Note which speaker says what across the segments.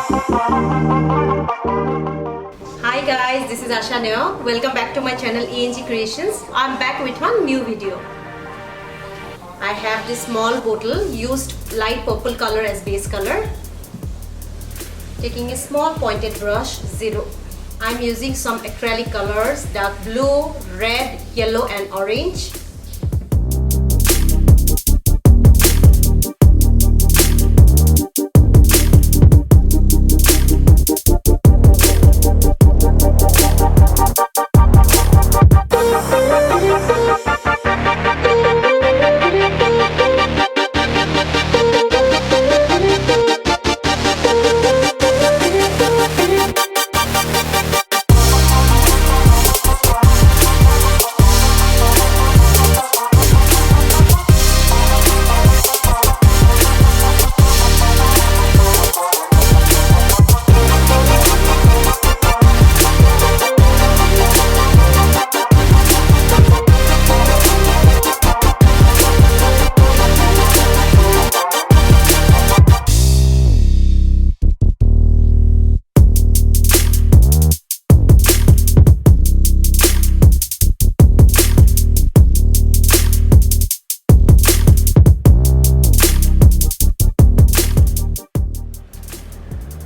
Speaker 1: Hi guys, this is Asha Neo. Welcome back to my channel ENG Creations. I'm back with one new video. I have this small bottle, used light purple color as base color. Taking a small pointed brush, 0. I'm using some acrylic colors, dark blue, red, yellow and orange.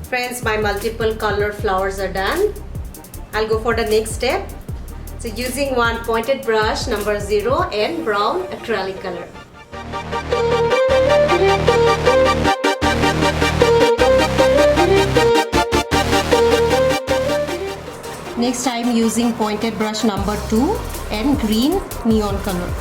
Speaker 1: Friends, my multiple color flowers are done. I'll go for the next step. So using one pointed brush number 0 and brown acrylic color. Next I'm using pointed brush number 2 and green neon color.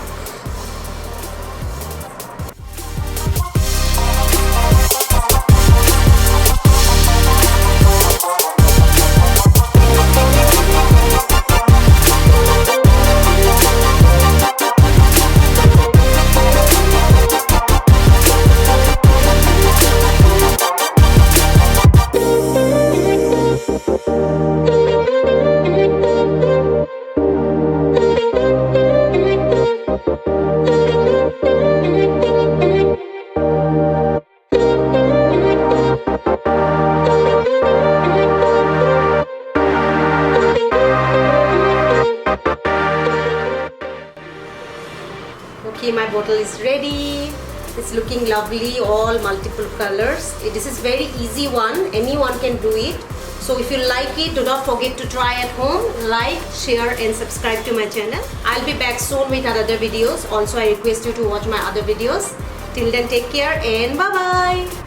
Speaker 1: Okay, my bottle is ready. It's looking lovely, all multiple colors. This is very easy one, anyone can do it. So if you like it, do not forget to try at home. Like, share and subscribe to my channel. I'll be back soon with other videos. Also, I request you to watch my other videos. Till then, take care and bye bye.